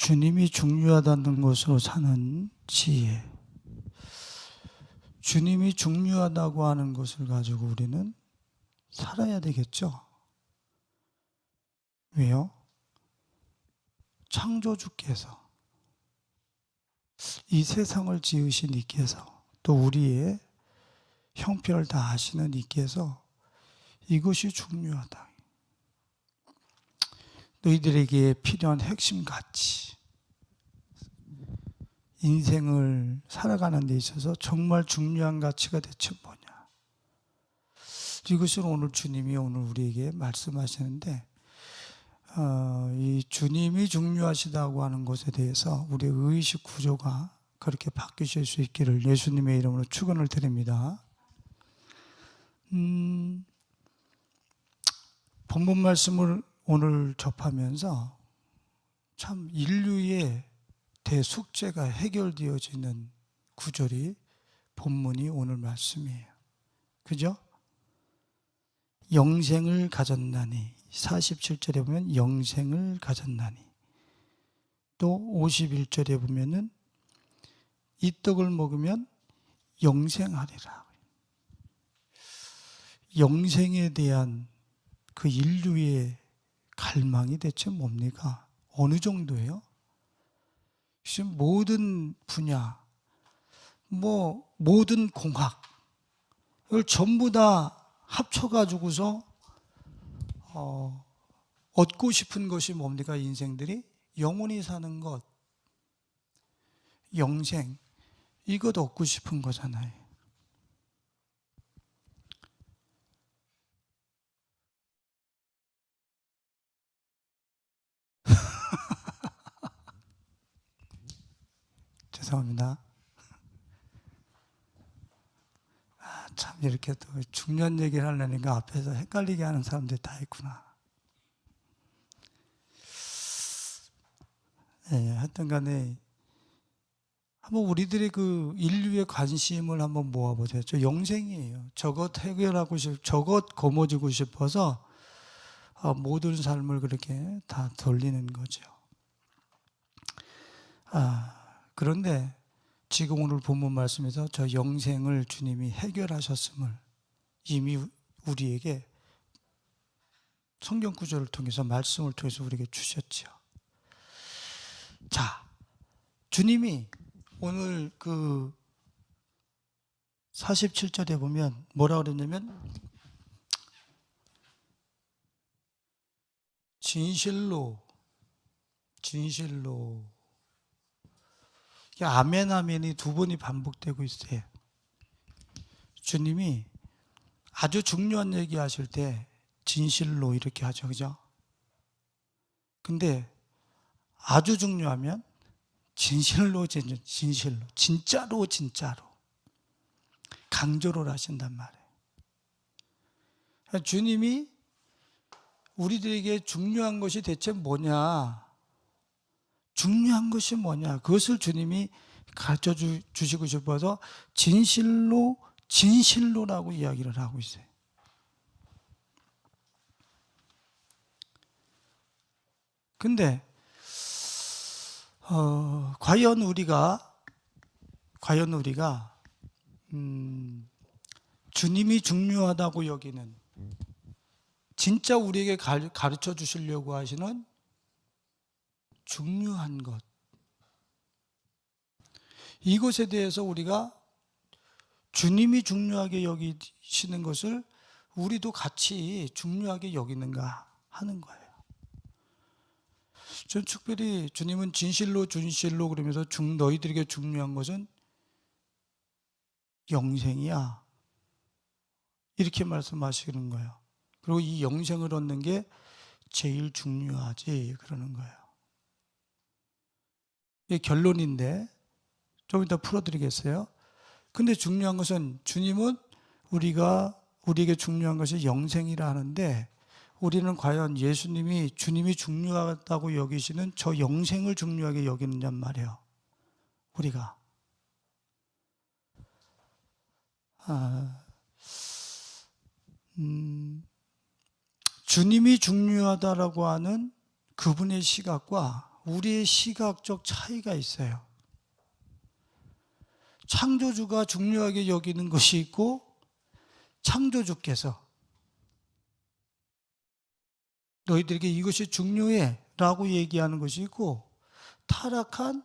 주님이 중요하다는 것으로 사는 지혜. 주님이 중요하다고 하는 것을 가지고 우리는 살아야 되겠죠. 왜요? 창조주께서, 이 세상을 지으신 이께서, 또 우리의 형편을 다 아시는 이께서 이것이 중요하다. 너희들에게 필요한 핵심 가치, 인생을 살아가는 데 있어서 정말 중요한 가치가 대체 뭐냐. 이것을 오늘 주님이 오늘 우리에게 말씀하시는데, 이 주님이 중요하시다고 하는 것에 대해서 우리의 의식 구조가 그렇게 바뀌실 수 있기를 예수님의 이름으로 축원을 드립니다. 본문 말씀을 오늘 접하면서 참 인류의 대숙제가 해결되어지는 구절이 본문이 오늘 말씀이에요. 그죠? 영생을 가졌나니, 47절에 보면 영생을 가졌나니, 또 51절에 보면은 이 떡을 먹으면 영생하리라. 영생에 대한 그 인류의 갈망이 대체 뭡니까? 어느 정도예요? 지금 모든 분야, 모든 공학, 이걸 전부 다 합쳐가지고서 얻고 싶은 것이 뭡니까? 인생들이 영원히 사는 것, 영생, 이것 얻고 싶은 거잖아요. 죄송합니다. 참 이렇게 또 중요한 얘기를 하려니까 앞에서 헷갈리게 하는 사람들이 다 있구나. 하여튼 간에 한번 우리들이 그 인류의 관심을 한번 모아보세요. 저 영생이에요. 저것 해결하고 저것 거머쥐고 싶어서 모든 삶을 그렇게 다 돌리는 거죠. 그런데 지금 오늘 본문 말씀에서 저 영생을 주님이 해결하셨음을 이미 우리에게 성경 구절을 통해서 말씀을 통해서 우리에게 주셨죠. 자, 주님이 오늘 그 47절에 보면 뭐라 그랬냐면 진실로 아멘 아멘이 두 번이 반복되고 있어요. 주님이 아주 중요한 얘기 하실 때 진실로 이렇게 하죠. 그죠? 근데 아주 중요하면 진실로 진짜로 강조를 하신단 말이에요. 주님이 우리들에게 중요한 것이 대체 뭐냐, 중요한 것이 뭐냐, 그것을 주님이 가르쳐 주시고 싶어서 진실로라고 이야기를 하고 있어요. 근데 과연 우리가 주님이 중요하다고 여기는, 진짜 우리에게 가르쳐 주시려고 하시는 중요한 것, 이것에 대해서 우리가 주님이 중요하게 여기시는 것을 우리도 같이 중요하게 여기는가 하는 거예요. 전 특별히 주님은 진실로 그러면서 너희들에게 중요한 것은 영생이야, 이렇게 말씀하시는 거예요. 그리고 이 영생을 얻는 게 제일 중요하지, 그러는 거예요. 이게 결론인데 좀 이따 풀어드리겠어요. 근데 중요한 것은 주님은 우리에게 중요한 것이 영생이라 하는데, 우리는 과연 주님이 중요하다고 여기시는 저 영생을 중요하게 여기느냔 말이에요. 우리가 주님이 중요하다라고 하는 그분의 시각과 우리의 시각적 차이가 있어요. 창조주가 중요하게 여기는 것이 있고 창조주께서 너희들에게 이것이 중요해 라고 얘기하는 것이 있고, 타락한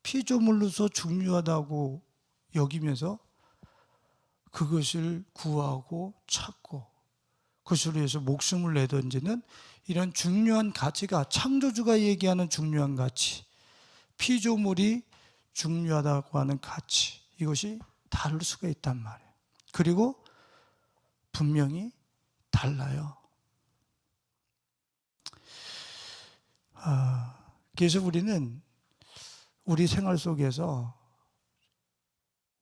피조물로서 중요하다고 여기면서 그것을 구하고 찾고 그것을 위해서 목숨을 내던지는 이런 중요한 가치가, 창조주가 얘기하는 중요한 가치, 피조물이 중요하다고 하는 가치, 이것이 다를 수가 있단 말이에요. 그리고 분명히 달라요. 그래서 우리는 우리 생활 속에서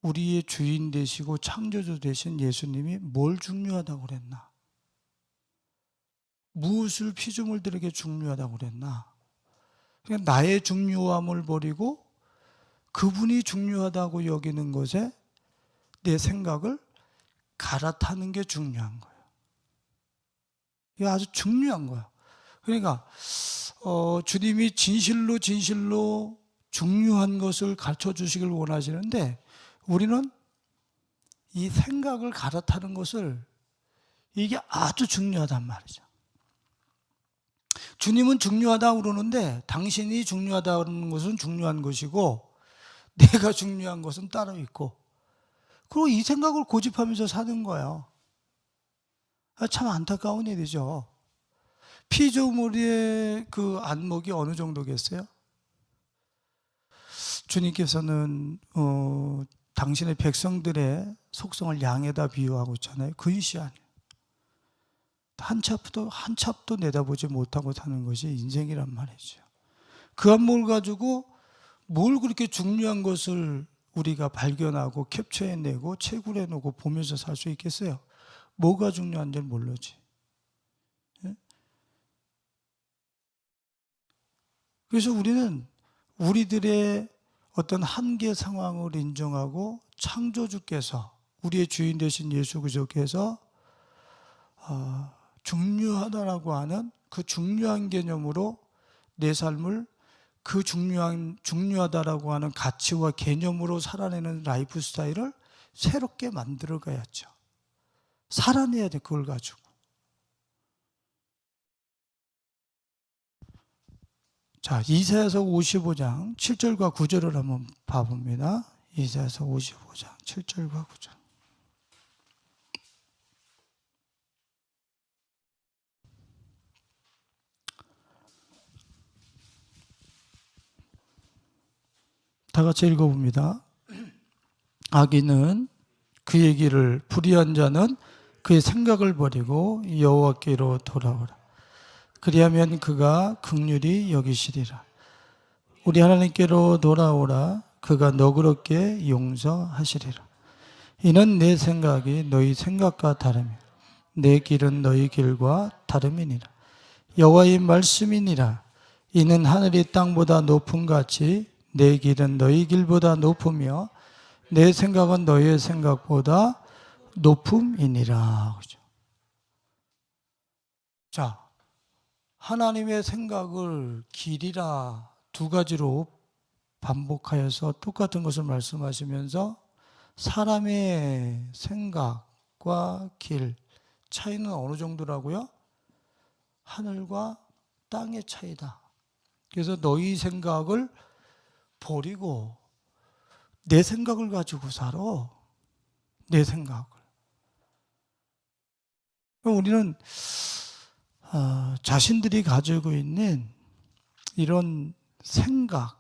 우리의 주인 되시고 창조주 되신 예수님이 뭘 중요하다고 그랬나? 무엇을 피조물들에게 중요하다고 그랬나? 그냥 나의 중요함을 버리고 그분이 중요하다고 여기는 것에 내 생각을 갈아타는 게 중요한 거예요. 이거 아주 중요한 거예요. 그러니까 주님이 진실로 중요한 것을 가르쳐 주시길 원하시는데, 우리는 이 생각을 갈아타는 것을, 이게 아주 중요하단 말이죠. 주님은 중요하다고 그러는데 당신이 중요하다는 것은 중요한 것이고 내가 중요한 것은 따로 있고, 그리고 이 생각을 고집하면서 사는 거예요. 참 안타까운 일이죠. 피조물의 그 안목이 어느 정도겠어요? 주님께서는 당신의 백성들의 속성을 양에다 비유하고 있잖아요. 근시 아니에요. 한 찹도 내다보지 못하고 사는 것이 인생이란 말이죠. 그 안목을 가지고 뭘 그렇게 중요한 것을 우리가 발견하고 캡처해내고 채굴해놓고 보면서 살 수 있겠어요? 뭐가 중요한지 모르지. 그래서 우리는 우리들의 어떤 한계 상황을 인정하고 창조주께서, 우리의 주인 되신 예수 그리스도께서 중요하다라고 하는 그 중요한 개념으로 내 삶을 그 중요하다라고 하는 가치와 개념으로 살아내는 라이프 스타일을 새롭게 만들어 가야죠. 살아내야 돼, 그걸 가지고. 자, 이사야서 55장 7절과 9절을 한번 봐봅니다. 이사야서 55장 7절과 9절. 다 같이 읽어봅니다. 악인은 그의 길을, 불의한 자는 그의 생각을 버리고 여호와께로 돌아오라. 그리하면 그가 긍휼히 여기시리라. 우리 하나님께로 돌아오라. 그가 너그럽게 용서하시리라. 이는 내 생각이 너희 생각과 다르며 내 길은 너희 길과 다름이니라. 여호와의 말씀이니라. 이는 하늘이 땅보다 높음 같이 내 길은 너희 길보다 높으며 내 생각은 너희의 생각보다 높음이니라. 그죠? 자, 하나님의 생각을 길이라 두 가지로 반복하여서 똑같은 것을 말씀하시면서 사람의 생각과 길 차이는 어느 정도라고요? 하늘과 땅의 차이다. 그래서 너희 생각을 버리고 내 생각을 가지고 살아. 내 생각을. 우리는 자신들이 가지고 있는 이런 생각,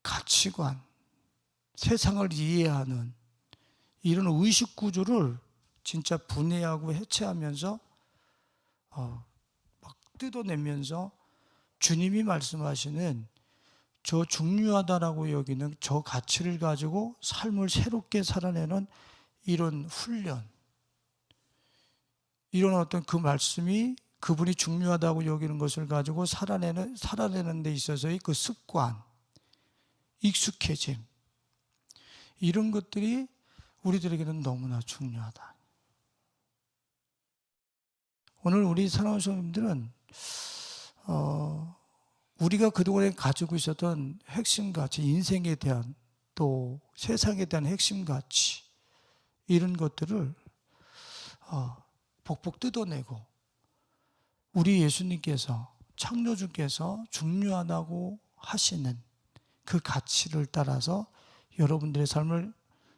가치관, 세상을 이해하는 이런 의식 구조를 진짜 분해하고 해체하면서 막 뜯어내면서 주님이 말씀하시는 저 중요하다라고 여기는 저 가치를 가지고 삶을 새롭게 살아내는 이런 훈련, 이런 어떤 그 말씀이 그분이 중요하다고 여기는 것을 가지고 살아내는 데 있어서의 그 습관, 익숙해짐, 이런 것들이 우리들에게는 너무나 중요하다. 오늘 우리 사랑하는 성도님들은 우리가 그동안에 가지고 있었던 핵심 가치, 인생에 대한 또 세상에 대한 핵심 가치 이런 것들을 복복 뜯어내고 우리 예수님께서 창조주께서 중요하다고 하시는 그 가치를 따라서 여러분들의 삶을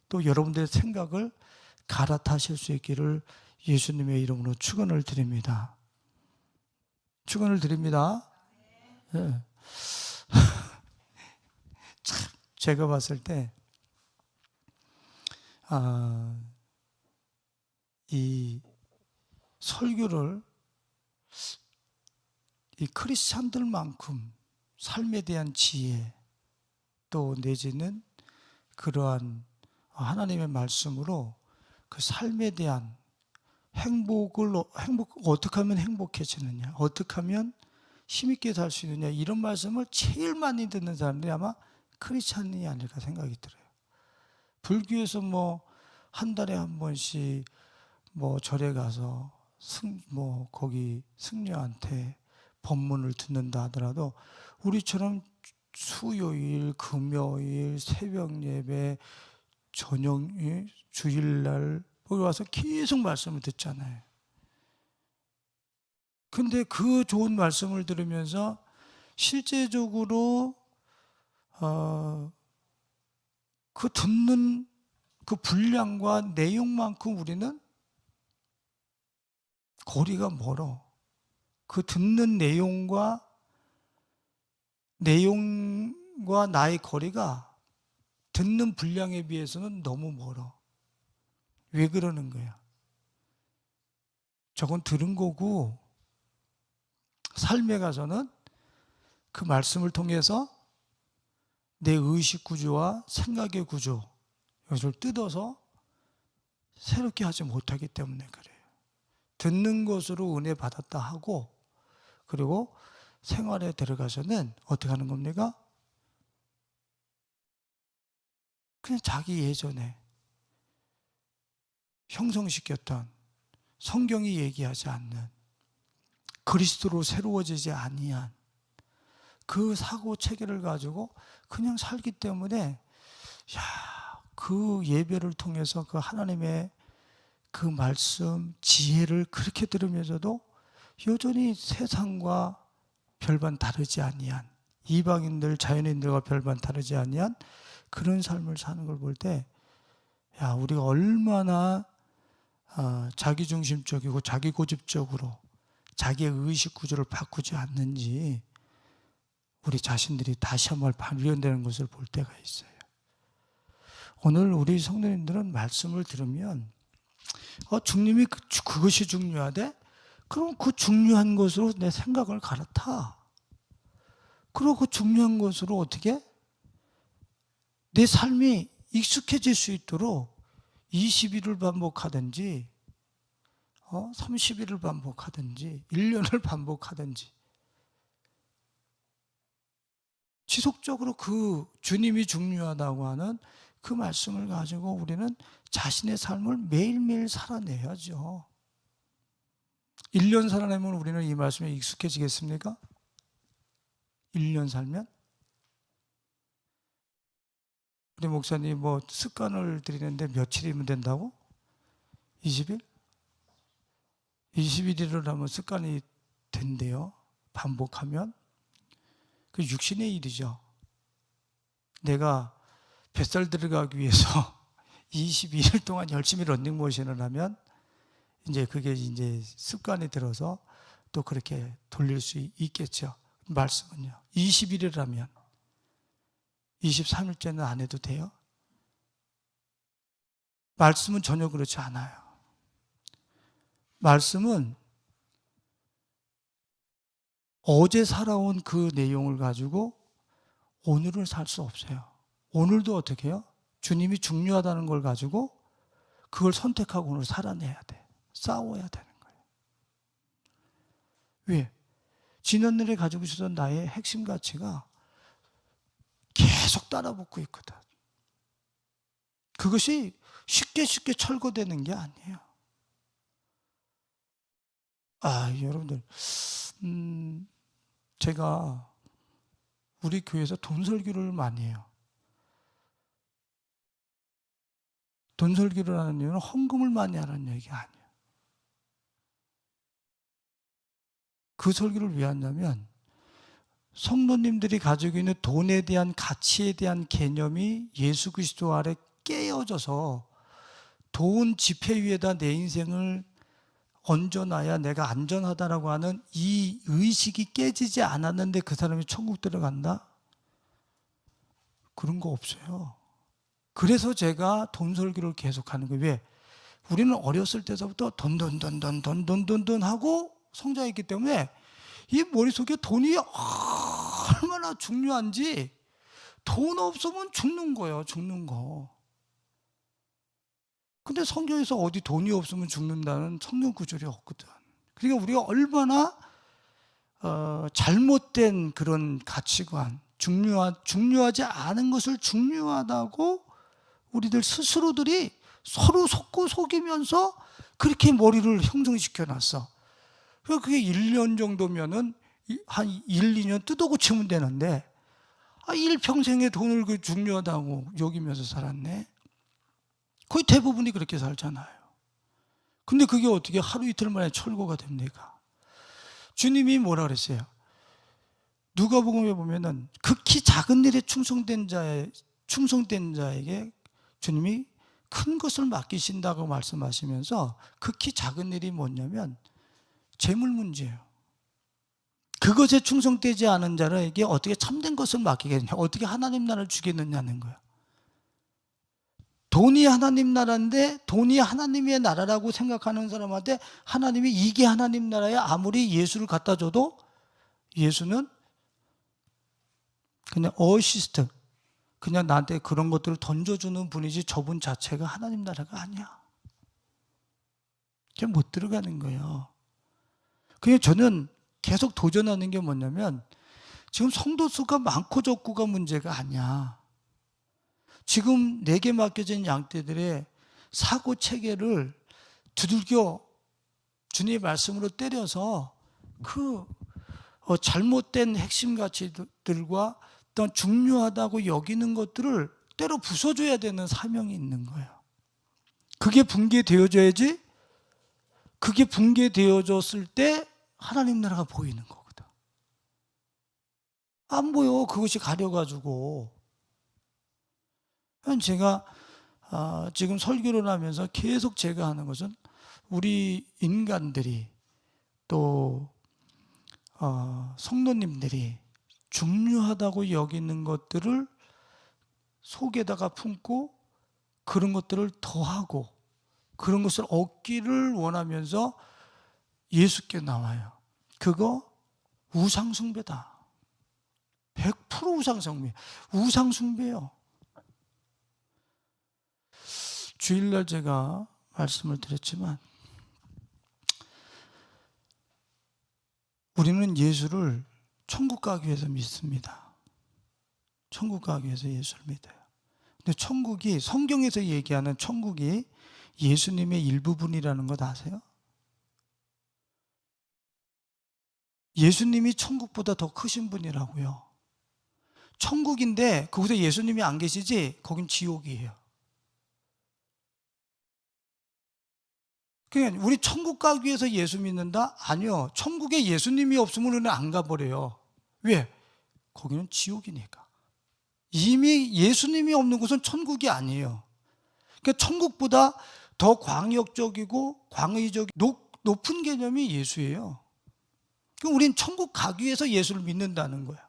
또 여러분들의 생각을 갈아타실 수 있기를 예수님의 이름으로 축원을 드립니다. 축원을 드립니다. 네. 참 제가 봤을 때 이 설교를 이 크리스찬들만큼 삶에 대한 지혜 또 내지는 그러한 하나님의 말씀으로 그 삶에 대한 어떻게 하면 행복해지느냐, 어떻게 하면 힘있게 살 수 있느냐, 이런 말씀을 제일 많이 듣는 사람들이 아마 크리스찬이 아닐까 생각이 들어요. 불교에서 한 달에 한 번씩 절에 가서 거기 승려한테 법문을 듣는다 하더라도 우리처럼 수요일, 금요일, 새벽 예배, 저녁, 주일날 거기 와서 계속 말씀을 듣잖아요. 근데 그 좋은 말씀을 들으면서 실제적으로 그 듣는 그 분량과 내용만큼 우리는 거리가 멀어. 그 듣는 내용과 나의 거리가 듣는 분량에 비해서는 너무 멀어. 왜 그러는 거야? 저건 들은 거고 삶에 가서는 그 말씀을 통해서 내 의식 구조와 생각의 구조 이것을 뜯어서 새롭게 하지 못하기 때문에 그래요. 듣는 것으로 은혜 받았다 하고 그리고 생활에 들어가서는 어떻게 하는 겁니까? 그냥 자기 예전에 형성시켰던 성경이 얘기하지 않는 그리스도로 새로워지지 아니한 그 사고 체계를 가지고 그냥 살기 때문에 그 예배를 통해서 그 하나님의 그 말씀 지혜를 그렇게 들으면서도 여전히 세상과 별반 다르지 아니한 이방인들 자연인들과 별반 다르지 아니한 그런 삶을 사는 걸 볼 때 우리가 얼마나 자기중심적이고 자기고집적으로 자기의 의식 구조를 바꾸지 않는지 우리 자신들이 다시 한번 발견되는 것을 볼 때가 있어요. 오늘 우리 성도님들은 말씀을 들으면 주님이 그것이 중요하대? 그럼 그 중요한 것으로 내 생각을 갈아타. 그리고 그 중요한 것으로 어떻게? 내 삶이 익숙해질 수 있도록 20일을 반복하든지 30일을 반복하든지 1년을 반복하든지 지속적으로 그 주님이 중요하다고 하는 그 말씀을 가지고 우리는 자신의 삶을 매일매일 살아내야죠. 1년 살아내면 우리는 이 말씀에 익숙해지겠습니까? 1년 살면? 우리 목사님 습관을 들이는데 며칠이면 된다고? 20일? 21일을 하면 습관이 된대요. 반복하면. 그 육신의 일이죠. 내가 뱃살 들어가기 위해서 22일 동안 열심히 런닝머신을 하면 그게 습관이 들어서 또 그렇게 돌릴 수 있겠죠. 말씀은요. 20일을 하면 23일째는 안 해도 돼요? 말씀은 전혀 그렇지 않아요. 말씀은 어제 살아온 그 내용을 가지고 오늘을 살 수 없어요. 오늘도 어떻게 해요? 주님이 중요하다는 걸 가지고 그걸 선택하고 오늘 살아내야 돼. 싸워야 되는 거예요. 왜? 지난날에 가지고 있었던 나의 핵심 가치가 계속 따라붙고 있거든. 그것이 쉽게 철거되는 게 아니에요. 여러분들 제가 우리 교회에서 돈 설교를 많이 해요. 돈 설교를 하는 이유는 헌금을 많이 하라는 얘기가 아니에요. 그 설교를 왜 하냐면 성도님들이 가지고 있는 돈에 대한 가치에 대한 개념이 예수 그리스도 아래 깨어져서 돈 지폐 위에다 내 인생을 얹어놔야 내가 안전하다라고 하는 이 의식이 깨지지 않았는데 그 사람이 천국 들어간다? 그런 거 없어요. 그래서 제가 돈 설교를 계속하는 거예요. 왜? 우리는 어렸을 때서부터 돈 하고 성장했기 때문에 이 머릿속에 돈이 얼마나 중요한지, 돈 없으면 죽는 거예요. 죽는 거. 근데 성경에서 어디 돈이 없으면 죽는다는 성경 구절이 없거든. 그러니까 우리가 얼마나 잘못된 그런 가치관, 중요하지 않은 것을 중요하다고 우리들 스스로들이 서로 속고 속이면서 그렇게 머리를 형성시켜 놨어. 그게 1년 정도면은 한 1, 2년 뜯어고치면 되는데, 일평생의 돈을 그 중요하다고 여기면서 살았네. 거의 대부분이 그렇게 살잖아요. 근데 그게 어떻게 하루 이틀 만에 철거가 됩니까? 주님이 뭐라 그랬어요? 누가복음에 보면은 극히 작은 일에 충성된 자에게 주님이 큰 것을 맡기신다고 말씀하시면서, 극히 작은 일이 뭐냐면 재물 문제예요. 그것에 충성되지 않은 자에게 어떻게 참된 것을 맡기겠느냐, 어떻게 하나님 나라를 주겠느냐는 거예요. 돈이 하나님 나라인데, 돈이 하나님의 나라라고 생각하는 사람한테 하나님이 이게 하나님 나라야 아무리 예수를 갖다 줘도 예수는 그냥 어시스트, 그냥 나한테 그런 것들을 던져주는 분이지 저분 자체가 하나님 나라가 아니야. 그냥 못 들어가는 거예요. 그냥 저는 계속 도전하는 게 뭐냐면, 지금 성도 수가 많고 적고가 문제가 아니야. 지금 내게 맡겨진 양떼들의 사고 체계를 두들겨 주님의 말씀으로 때려서 그 잘못된 핵심 가치들과 어떤 중요하다고 여기는 것들을 때려 부숴줘야 되는 사명이 있는 거예요. 그게 붕괴되어져야지, 그게 붕괴되어졌을 때 하나님 나라가 보이는 거거든. 안 보여. 그것이 가려가지고. 제가 지금 설교를 하면서 계속 제가 하는 것은, 우리 인간들이 또 성도님들이 중요하다고 여기는 것들을 속에다가 품고 그런 것들을 더하고 그런 것을 얻기를 원하면서 예수께 나와요. 그거 우상숭배다. 100% 우상숭배. 우상숭배요. 주일날 제가 말씀을 드렸지만, 우리는 예수를 천국 가기 위해서 믿습니다. 천국 가기 위해서 예수를 믿어요. 근데 천국이, 성경에서 얘기하는 천국이 예수님의 일부분이라는 것 아세요? 예수님이 천국보다 더 크신 분이라고요. 천국인데 거기서 예수님이 안 계시지, 거긴 지옥이에요. 그러니까 우리 천국 가기 위해서 예수 믿는다? 아니요. 천국에 예수님이 없으면 우리는 안 가버려요. 왜? 거기는 지옥이니까. 이미 예수님이 없는 곳은 천국이 아니에요. 그러니까 천국보다 더 광역적이고 광의적, 높은 개념이 예수예요. 그럼 우린 천국 가기 위해서 예수를 믿는다는 거야.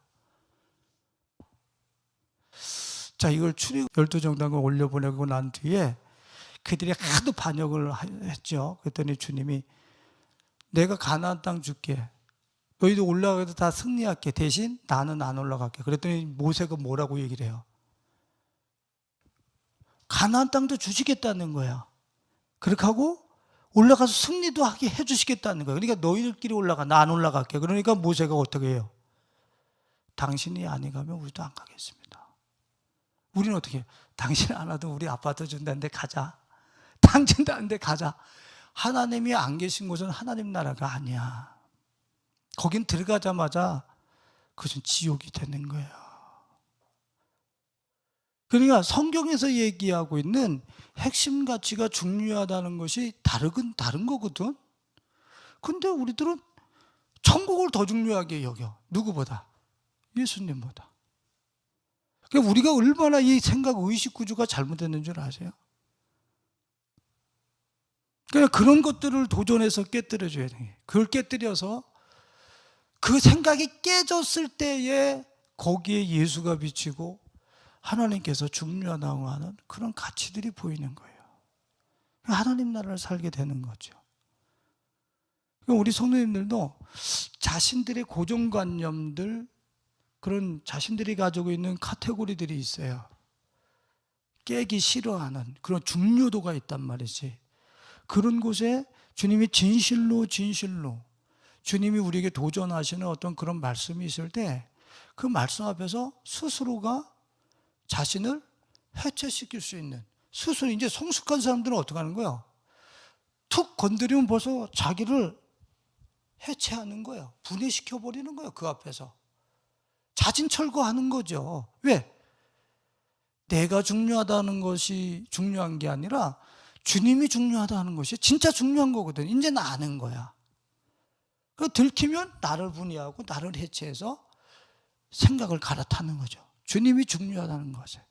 자, 이걸 출애굽 12정당을 올려보내고 난 뒤에 그들이 하도 반역을 했죠. 그랬더니 주님이 내가 가나안 땅 줄게. 너희들 올라가도 다 승리할게. 대신 나는 안 올라갈게. 그랬더니 모세가 뭐라고 얘기를 해요? 가나안 땅도 주시겠다는 거야. 그렇게 하고 올라가서 승리도 하게 해주시겠다는 거야. 그러니까 너희들끼리 올라가. 나 안 올라갈게. 그러니까 모세가 어떻게 해요? 당신이 안 가면 우리도 안 가겠습니다. 우리는 어떻게 해요? 당신 안 와도 우리 아빠도 준다는데 가자. 당진다는데 가자. 하나님이 안 계신 곳은 하나님 나라가 아니야. 거긴 들어가자마자 그것은 지옥이 되는 거예요. 그러니까 성경에서 얘기하고 있는 핵심 가치가 중요하다는 것이 다른 거거든. 근데 우리들은 천국을 더 중요하게 여겨. 누구보다? 예수님보다. 그러니까 우리가 얼마나 이 생각, 의식 구조가 잘못됐는 줄 아세요? 그냥 그런 것들을 도전해서 깨뜨려줘야 돼. 그걸 깨뜨려서 그 생각이 깨졌을 때에 거기에 예수가 비치고 하나님께서 중요하다고 하는 그런 가치들이 보이는 거예요. 하나님 나라를 살게 되는 거죠. 우리 성도님들도 자신들의 고정관념들, 그런 자신들이 가지고 있는 카테고리들이 있어요. 깨기 싫어하는 그런 중요도가 있단 말이지. 그런 곳에 주님이 진실로 주님이 우리에게 도전하시는 어떤 그런 말씀이 있을 때 그 말씀 앞에서 스스로가 자신을 해체시킬 수 있는, 스스로 이제 성숙한 사람들은 어떻게 하는 거예요? 툭 건드리면 벌써 자기를 해체하는 거예요. 분해시켜버리는 거예요. 그 앞에서 자진 철거하는 거죠. 왜? 내가 중요하다는 것이 중요한 게 아니라 주님이 중요하다는 것이 진짜 중요한 거거든. 이제는 아는 거야. 그 들키면 나를 분해하고 나를 해체해서 생각을 갈아타는 거죠. 주님이 중요하다는 것에.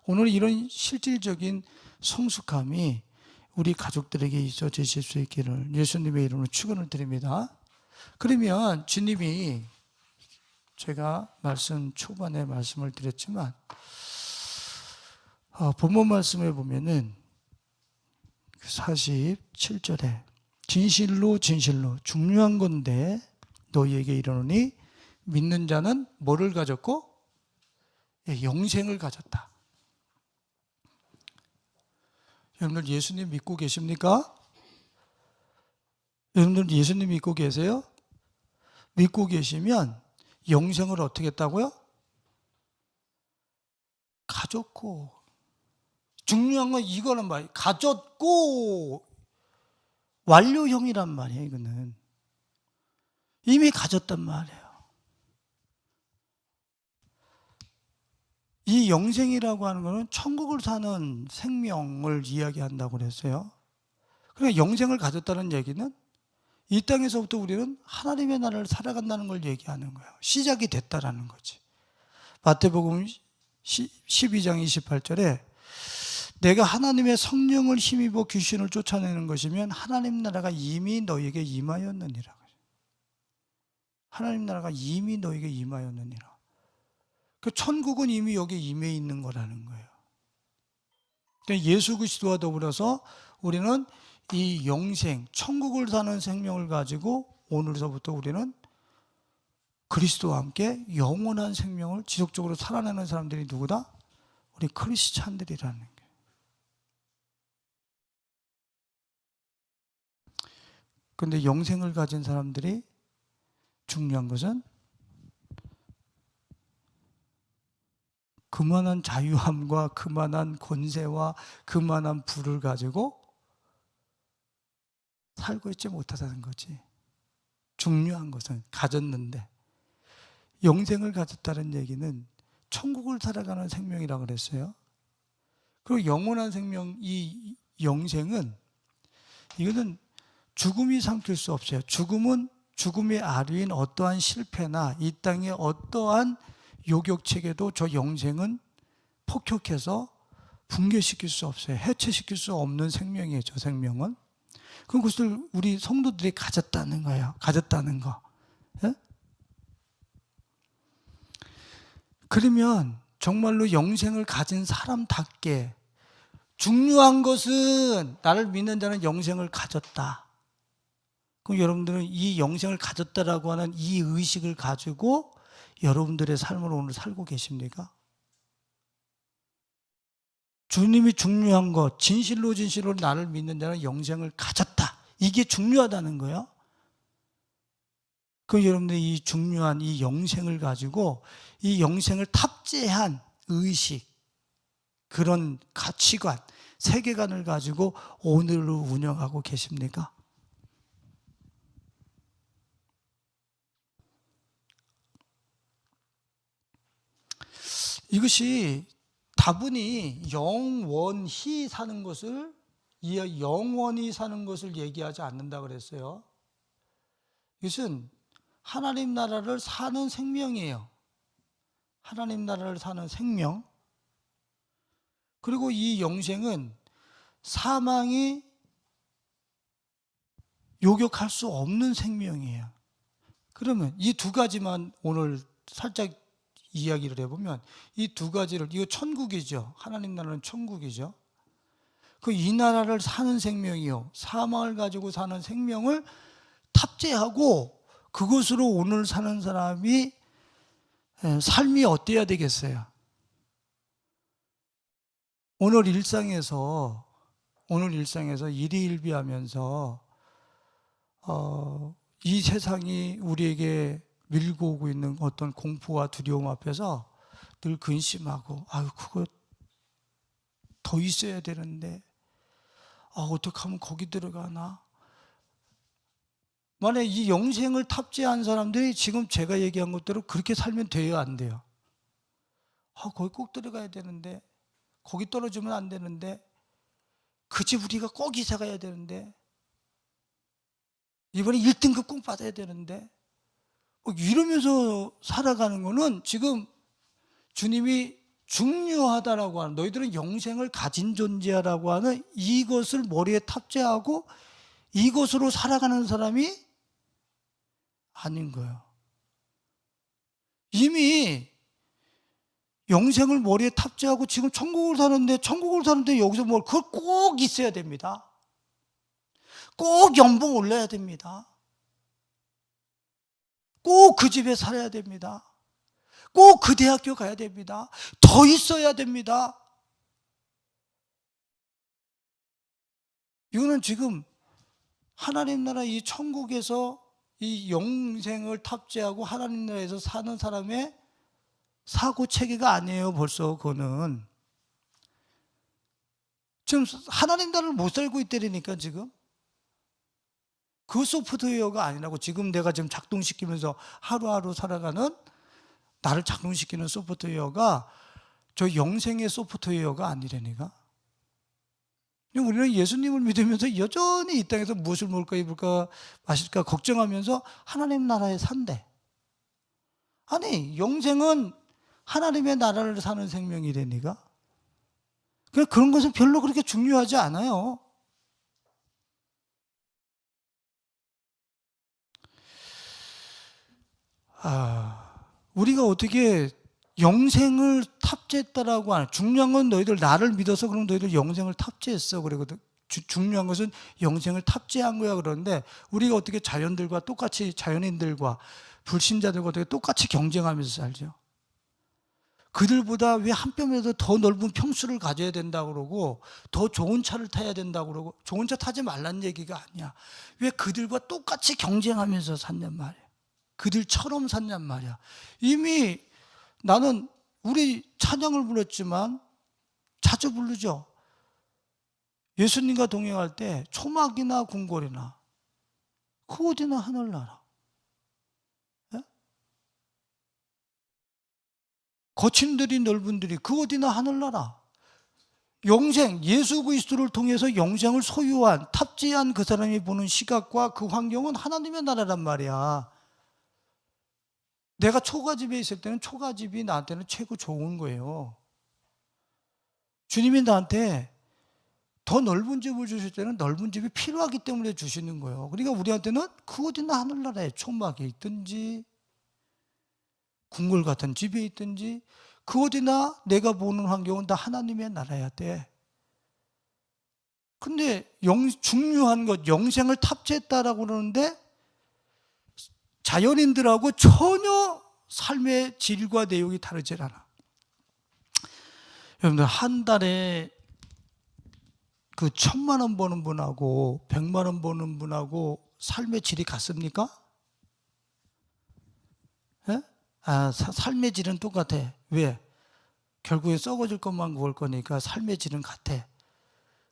오늘 이런 실질적인 성숙함이 우리 가족들에게 있어지실 수 있기를 예수님의 이름으로 축원을 드립니다. 그러면 주님이, 제가 말씀 초반에 말씀을 드렸지만 본문 말씀에 보면은 47절에 진실로 중요한 건데 너희에게 이르노니 믿는 자는 뭐를 가졌고? 영생을 가졌다. 여러분들 예수님 믿고 계십니까? 여러분들 예수님 믿고 계세요? 믿고 계시면 영생을 어떻게 했다고요? 가졌고. 중요한 건 이거는 말이에요. 가졌고 완료형이란 말이에요. 이거는 이미 가졌단 말이에요. 이 영생이라고 하는 것은 천국을 사는 생명을 이야기한다고 그랬어요. 그러니까 영생을 가졌다는 얘기는 이 땅에서부터 우리는 하나님의 나라를 살아간다는 걸 얘기하는 거예요. 시작이 됐다라는 거지. 마태복음 12장 28절에 내가 하나님의 성령을 힘입어 귀신을 쫓아내는 것이면 하나님 나라가 이미 너에게 임하였느니라. 하나님 나라가 이미 너에게 임하였느니라. 그 천국은 이미 여기 임해 있는 거라는 거예요. 예수 그리스도와 더불어서 우리는 이 영생, 천국을 사는 생명을 가지고 오늘서부터 우리는 그리스도와 함께 영원한 생명을 지속적으로 살아내는 사람들이 누구다? 우리 크리스찬들이라는 거예요. 그런데 영생을 가진 사람들이 중요한 것은 그만한 자유함과 그만한 권세와 그만한 부를 가지고 살고 있지 못하다는 거지. 중요한 것은 가졌는데, 영생을 가졌다는 얘기는 천국을 살아가는 생명이라고 그랬어요. 그리고 영원한 생명, 이 영생은 이거는 죽음이 삼킬 수 없어요. 죽음은 죽음의 아류인 어떠한 실패나 이 땅의 어떠한 요격책에도 저 영생은 폭격해서 붕괴시킬 수 없어요. 해체시킬 수 없는 생명이에요. 저 생명은. 그것을 우리 성도들이 가졌다는 거예요. 가졌다는 거. 예? 그러면 정말로 영생을 가진 사람답게 중요한 것은 나를 믿는 자는 영생을 가졌다. 그럼 여러분들은 이 영생을 가졌다라고 하는 이 의식을 가지고 여러분들의 삶을 오늘 살고 계십니까? 주님이 중요한 것, 진실로 나를 믿는 자는 영생을 가졌다. 이게 중요하다는 거예요. 그럼 여러분들이 이 중요한 이 영생을 가지고 이 영생을 탑재한 의식, 그런 가치관, 세계관을 가지고 오늘을 운영하고 계십니까? 이것이 다분히 영원히 사는 것을, 영원히 사는 것을 얘기하지 않는다 그랬어요. 이것은 하나님 나라를 사는 생명이에요. 하나님 나라를 사는 생명. 그리고 이 영생은 사망이 요격할 수 없는 생명이에요. 그러면 이 두 가지만 오늘 살짝 이야기를 해보면, 이 두 가지를, 이거 천국이죠. 하나님 나라는 천국이죠. 그 이 나라를 사는 생명이요, 사망을 가지고 사는 생명을 탑재하고 그것으로 오늘 사는 사람이 삶이 어때야 되겠어요? 오늘 일상에서 일희일비하면서 이 세상이 우리에게 밀고 오고 있는 어떤 공포와 두려움 앞에서 늘 근심하고, 아유 그거 더 있어야 되는데, 어떻게 하면 거기 들어가나. 만약에 이 영생을 탑재한 사람들이 지금 제가 얘기한 것대로 그렇게 살면 돼요, 안 돼요? 거기 꼭 들어가야 되는데, 거기 떨어지면 안 되는데, 그 집 우리가 꼭 이사 가야 되는데, 이번에 1등급 꼭 받아야 되는데, 이러면서 살아가는 거는 지금 주님이 중요하다라고 하는, 너희들은 영생을 가진 존재라고 하는 이것을 머리에 탑재하고 이것으로 살아가는 사람이 아닌 거예요. 이미 영생을 머리에 탑재하고 지금 천국을 사는데 여기서 그걸 꼭 있어야 됩니다. 꼭 연봉 올려야 됩니다. 꼭 그 집에 살아야 됩니다. 꼭 그 대학교 가야 됩니다. 더 있어야 됩니다. 이거는 지금 하나님 나라 이 천국에서 이 영생을 탑재하고 하나님 나라에서 사는 사람의 사고 체계가 아니에요. 벌써 그거는 지금 하나님 나라를 못 살고 있다니까. 지금 그 소프트웨어가 아니라고. 지금 내가 지금 작동시키면서 하루하루 살아가는 나를 작동시키는 소프트웨어가 저 영생의 소프트웨어가 아니라니까. 우리는 예수님을 믿으면서 여전히 이 땅에서 무엇을 먹을까 입을까 마실까 걱정하면서 하나님 나라에 산대. 아니, 영생은 하나님의 나라를 사는 생명이라니까. 그런 것은 별로 그렇게 중요하지 않아요. 우리가 어떻게 영생을 탑재했다라고 하는, 중요한 건 너희들 나를 믿어서 그럼 너희들 영생을 탑재했어 그러거든. 중요한 것은 영생을 탑재한 거야 그러는데, 우리가 어떻게 자연인들과 똑같이 불신자들과 어떻게 똑같이 경쟁하면서 살죠? 그들보다 왜 한 뼘이라도 더 넓은 평수를 가져야 된다고 그러고, 더 좋은 차를 타야 된다고 그러고, 좋은 차 타지 말란 얘기가 아니야. 왜 그들과 똑같이 경쟁하면서 샀냔 말이야. 그들처럼 샀냔 말이야. 이미 나는, 우리 찬양을 불렀지만 자주 부르죠. 예수님과 동행할 때 초막이나 궁궐이나 그 어디나 하늘나라, 예? 거친 들이 넓은 들이 그 어디나 하늘나라. 영생, 예수 그리스도를 통해서 영생을 소유한, 탑재한 그 사람이 보는 시각과 그 환경은 하나님의 나라란 말이야. 내가 초가집에 있을 때는 초가집이 나한테는 최고 좋은 거예요. 주님이 나한테 더 넓은 집을 주실 때는 넓은 집이 필요하기 때문에 주시는 거예요. 그러니까 우리한테는 그 어디나 하늘나라에 초막에 있든지 궁궐 같은 집에 있든지 그 어디나 내가 보는 환경은 다 하나님의 나라야 돼. 근데 중요한 것, 영생을 탑재했다라고 그러는데 자연인들하고 전혀 삶의 질과 내용이 다르질 않아. 여러분들, 한 달에 그 1,000만 원 버는 분하고 100만 원 버는 분하고 삶의 질이 같습니까? 예? 삶의 질은 똑같아. 왜? 결국에 썩어질 것만 구할 거니까 삶의 질은 같아.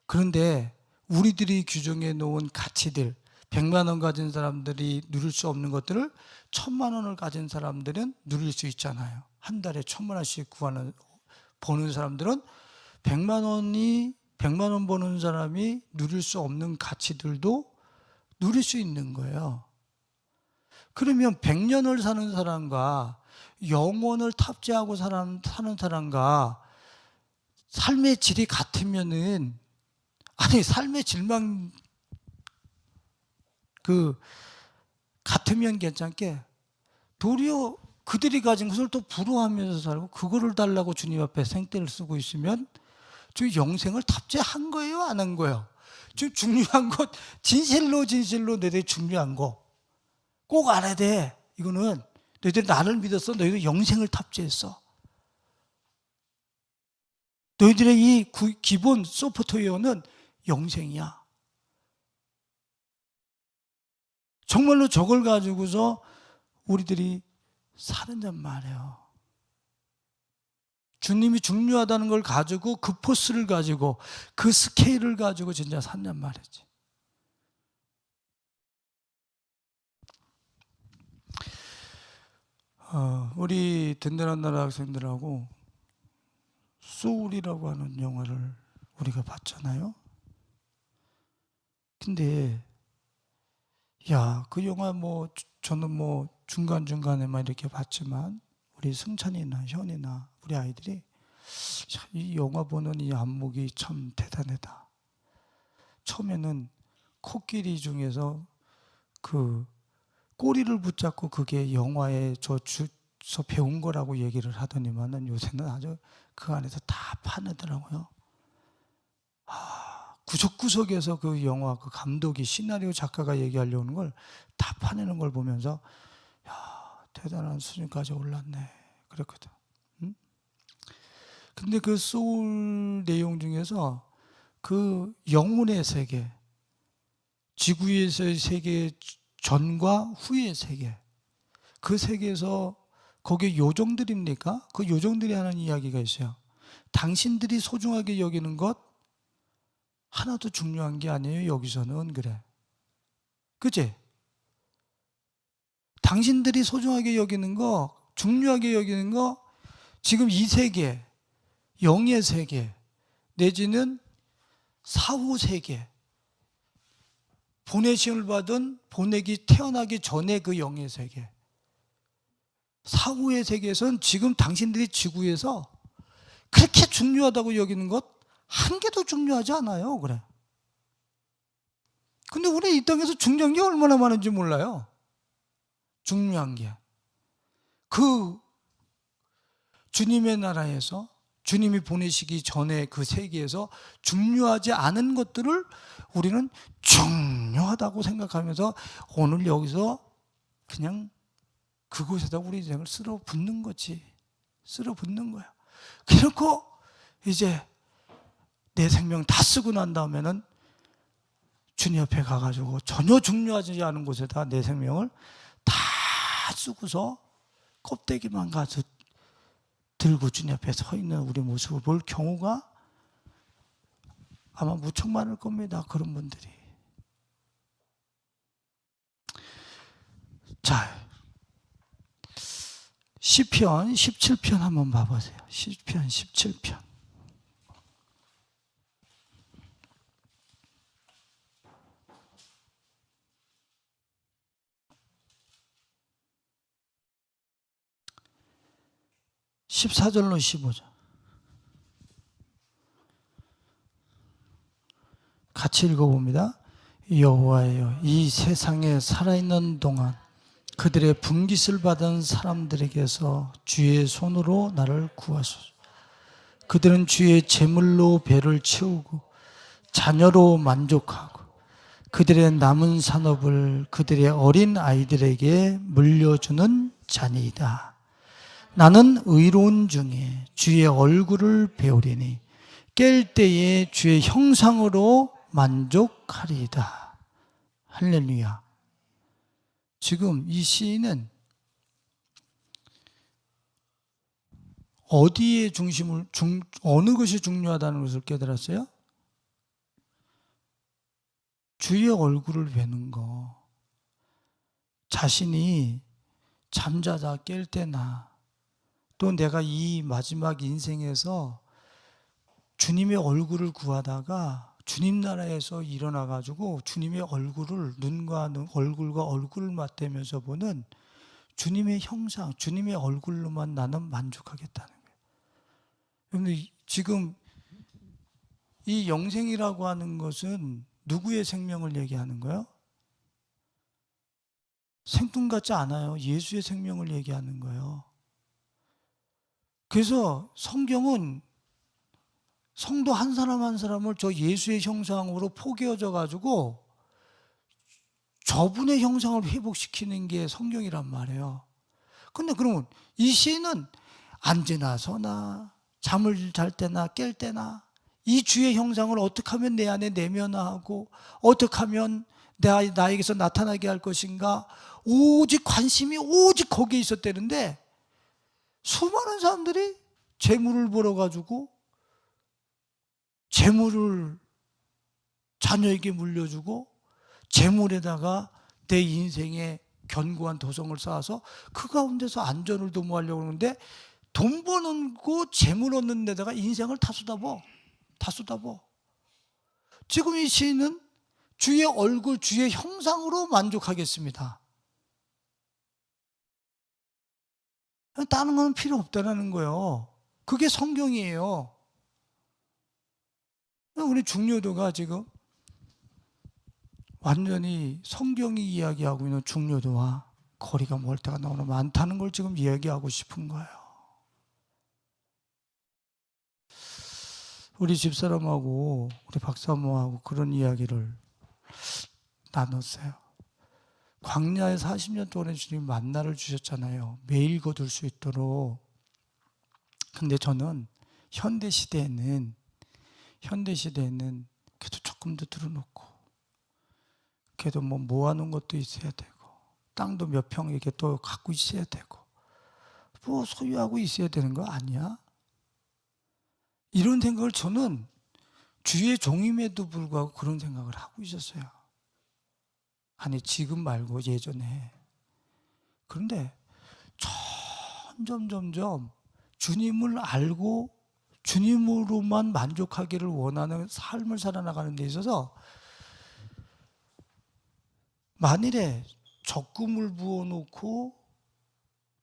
그런데 우리들이 규정해 놓은 가치들, 100만 원 가진 사람들이 누릴 수 없는 것들을 1,000만 원을 가진 사람들은 누릴 수 있잖아요. 한 달에 1,000만 원씩 구하는 버는 사람들은 100만 원 버는 사람이 누릴 수 없는 가치들도 누릴 수 있는 거예요. 그러면 100년을 사는 사람과 영원을 탑재하고 사는 사람과 삶의 질이 같으면은, 아니, 삶의 질만 같으면 괜찮게 도리어 그들이 가진 것을 또 부러워하면서 살고 그거를 달라고 주님 앞에 생떼를 쓰고 있으면 저 영생을 탑재한 거예요, 안 한 거예요? 지금 중요한 것, 진실로 너희들이 중요한 거 꼭 알아야 돼. 이거는 너희들 나를 믿었어. 너희들 영생을 탑재했어. 너희들의 이 기본 소프트웨어는 영생이야. 정말로 저걸 가지고서 우리들이 사는단 말이에요. 주님이 중요하다는 걸 가지고 그 포스를 가지고 그 스케일을 가지고 진짜 산단 말이지. 우리 든든한 나라 학생들하고 소울이라고 하는 영화를 우리가 봤잖아요. 근데 그 영화 저는 중간중간에만 이렇게 봤지만 우리 승찬이나 현이나 우리 아이들이 이 영화 보는 이 안목이 참 대단하다. 처음에는 코끼리 중에서 그 꼬리를 붙잡고 그게 영화에서 배운 거라고 얘기를 하더니만은 요새는 아주 그 안에서 다 파내더라고요. 구석구석에서 그 영화 그 감독이 시나리오 작가가 얘기하려는 걸 다 파내는 걸 보면서 대단한 수준까지 올랐네 그랬거든. 응? 근데 그 소울 내용 중에서 그 영혼의 세계, 지구에서의 세계 전과 후의 세계, 그 세계에서 거기에 요정들입니까? 그 요정들이 하는 이야기가 있어요. 당신들이 소중하게 여기는 것 하나도 중요한 게 아니에요. 여기서는 그래. 그치? 당신들이 소중하게 여기는 거, 중요하게 여기는 거, 지금 이 세계, 영의 세계, 내지는 사후 세계, 보내심을 받은 태어나기 전에 그 영의 세계, 사후의 세계에서는 지금 당신들이 지구에서 그렇게 중요하다고 여기는 것 한 개도 중요하지 않아요. 그래. 근데 우리 이 땅에서 중요한 게 얼마나 많은지 몰라요. 중요한 게. 그 주님의 나라에서 주님이 보내시기 전에 그 세계에서 중요하지 않은 것들을 우리는 중요하다고 생각하면서 오늘 여기서 그냥 그곳에다 우리 인생을 쓸어 붓는 거지. 쓸어 붓는 거야. 그렇고 이제 내 생명 다 쓰고 난 다음에는 주님 옆에 가가지고 전혀 중요하지 않은 곳에다 내 생명을 다 쓰고서 껍데기만 가서 들고 주님 앞에 서 있는 우리 모습을 볼 경우가 아마 무척 많을 겁니다. 그런 분들이. 자, 시편 17편 한번 봐보세요. 시편 17편. (14절로 15절) 같이 읽어봅니다. 여호와여, 이 세상에 살아있는 동안 그들의 분깃을 받은 사람들에게서 주의 손으로 나를 구하소서. 그들은 주의 제물로 배를 채우고 자녀로 만족하고 그들의 남은 산업을 그들의 어린 아이들에게 물려주는 자니이다. 나는 의로운 중에 주의 얼굴을 배우리니 깰 때에 주의 형상으로 만족하리이다. 할렐루야. 지금 이 시인은 어디에 어느 것이 중요하다는 것을 깨달았어요? 주의 얼굴을 뵈는 거. 자신이 잠자다 깰 때나 또 내가 이 마지막 인생에서 주님의 얼굴을 구하다가 주님 나라에서 일어나가지고 주님의 얼굴을 눈과 눈, 얼굴과 얼굴을 맞대면서 보는 주님의 형상, 주님의 얼굴로만 나는 만족하겠다는 거예요. 그런데 지금 이 영생이라고 하는 것은 누구의 생명을 얘기하는 거예요? 생뚱 같지 않아요. 예수의 생명을 얘기하는 거예요. 그래서 성경은 성도 한 사람 한 사람을 저 예수의 형상으로 포개어져 가지고 저분의 형상을 회복시키는 게 성경이란 말이에요. 근데 그러면 이 시인은 앉으나 서나 잠을 잘 때나 깰 때나 이 주의 형상을 어떻게 하면 내 안에 내면화하고 어떻게 하면 나에게서 나타나게 할 것인가, 오직 관심이 오직 거기에 있었다는데 수많은 사람들이 재물을 벌어가지고 재물을 자녀에게 물려주고 재물에다가 내 인생에 견고한 도성을 쌓아서 그 가운데서 안전을 도모하려고 하는데 돈 버는 거 재물 얻는 데다가 인생을 다 쏟아부어. 지금 이 시인은 주의 얼굴, 주의 형상으로 만족하겠습니다. 다른 건 필요 없다는 거예요. 그게 성경이에요. 우리 중요도가 지금 완전히 성경이 이야기하고 있는 중요도와 거리가 멀 때가 너무 많다는 걸 지금 이야기하고 싶은 거예요. 우리 집사람하고 우리 박사모하고 그런 이야기를 나눴어요. 광야에 40년 동안에 주님 만나를 주셨잖아요. 매일 거둘 수 있도록. 근데 저는 현대시대에는 그래도 조금 더 들어놓고 그래도 뭐 모아놓은 것도 있어야 되고 땅도 몇 평 이렇게 또 갖고 있어야 되고 뭐 소유하고 있어야 되는 거 아니야? 이런 생각을 저는 주의 종임에도 불구하고 그런 생각을 하고 있었어요. 아니 지금 말고 예전에. 그런데 점점 주님을 알고 주님으로만 만족하기를 원하는 삶을 살아나가는 데 있어서 만일에 적금을 부어놓고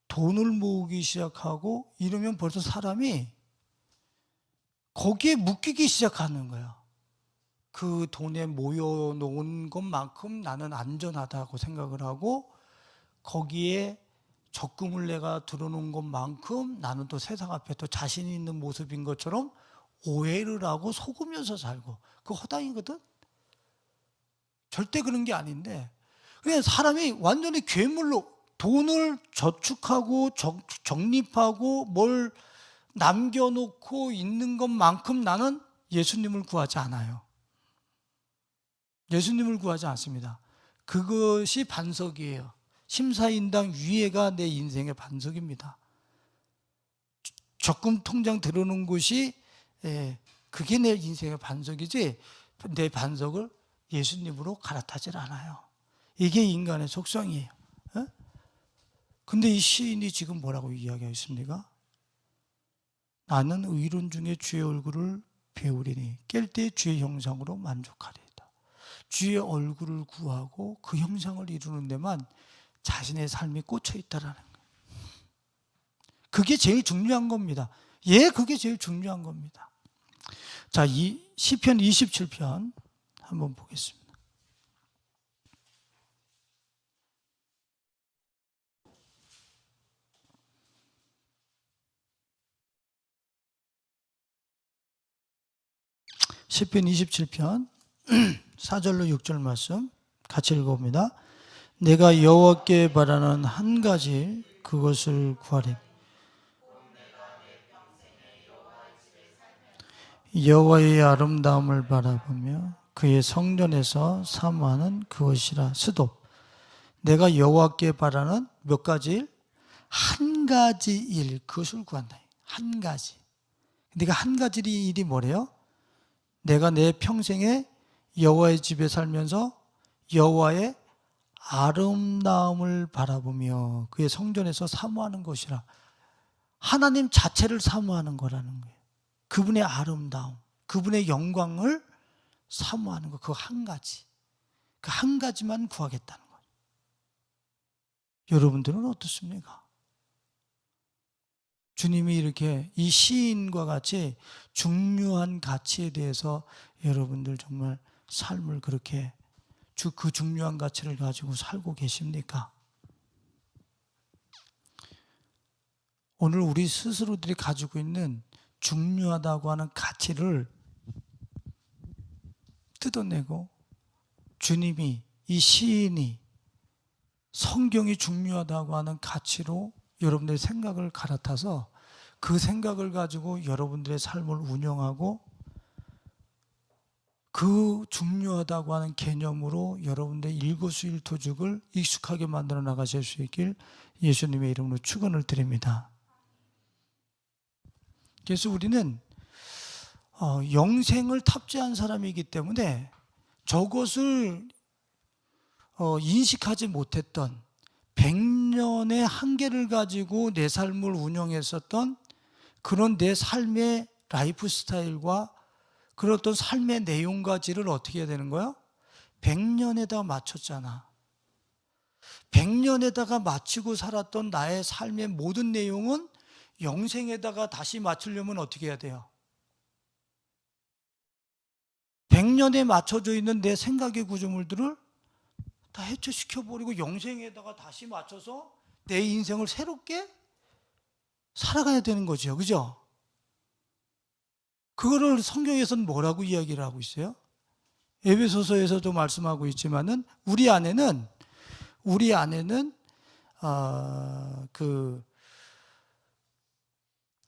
돈을 모으기 시작하고 이러면 벌써 사람이 거기에 묶이기 시작하는 거야. 그 돈에 모여놓은 것만큼 나는 안전하다고 생각을 하고 거기에 적금을 내가 들어놓은 것만큼 나는 또 세상 앞에 또 자신 있는 모습인 것처럼 오해를 하고 속으면서 살고 그거 허당이거든? 절대 그런 게 아닌데 그냥 사람이 완전히 괴물로 돈을 저축하고 적립하고 뭘 남겨놓고 있는 것만큼 나는 예수님을 구하지 않아요. 예수님을 구하지 않습니다. 그것이 반석이에요. 심사인당 위에가 내 인생의 반석입니다. 적금 통장 들어놓은 곳이 그게 내 인생의 반석이지 내 반석을 예수님으로 갈아타질 않아요. 이게 인간의 속성이에요. 근데 이 시인이 지금 뭐라고 이야기하고 있습니까? 나는 의론 중에 주의 얼굴을 배우리니 깰 때 주의 형상으로 만족하리이다. 주의 얼굴을 구하고 그 형상을 이루는 데만 자신의 삶이 꽂혀 있다라는 거예요. 그게 제일 중요한 겁니다. 그게 제일 중요한 겁니다. 자, 이 시편 27편 한번 보겠습니다. 시편 27편 4절로 6절 말씀 같이 읽어봅니다. 내가 여호와께 바라는 한 가지 그것을 구하리. 여호와의 아름다움을 바라보며 그의 성전에서 사모하는 그것이라. 스톱. 내가 여호와께 바라는 몇 가지 일? 한 가지 일, 그것을 구한다. 한 가지. 네가 한 가지 일이 뭐래요? 내가 내 평생에 여호와의 집에 살면서 여호와의 아름다움을 바라보며 그의 성전에서 사모하는 것이라. 하나님 자체를 사모하는 거라는 거예요. 그분의 아름다움, 그분의 영광을 사모하는 거, 그 한 가지. 그 한 가지만 구하겠다는 거예요. 여러분들은 어떻습니까? 주님이 이렇게 이 시인과 같이 중요한 가치에 대해서 여러분들 정말 삶을 그렇게 그 중요한 가치를 가지고 살고 계십니까? 오늘 우리 스스로들이 가지고 있는 중요하다고 하는 가치를 뜯어내고 주님이, 이 시인이 성경이 중요하다고 하는 가치로 여러분들의 생각을 갈아타서 그 생각을 가지고 여러분들의 삶을 운영하고 그 중요하다고 하는 개념으로 여러분들의 일거수일투족을 익숙하게 만들어 나가실 수 있길 예수님의 이름으로 축원을 드립니다. 그래서 우리는 영생을 탑재한 사람이기 때문에 저것을 인식하지 못했던 100년의 한계를 가지고 내 삶을 운영했었던 그런 내 삶의 라이프 스타일과 그런 어떤 삶의 내용까지를 어떻게 해야 되는 거야? 100년에다가 맞췄잖아. 100년에다가 맞추고 살았던 나의 삶의 모든 내용은 영생에다가 다시 맞추려면 어떻게 해야 돼요? 100년에 맞춰져 있는 내 생각의 구조물들을 다 해체시켜버리고 영생에다가 다시 맞춰서 내 인생을 새롭게 살아가야 되는 거죠. 그죠? 그거를 성경에서는 뭐라고 이야기를 하고 있어요? 에베소서에서도 말씀하고 있지만은 우리 안에는 그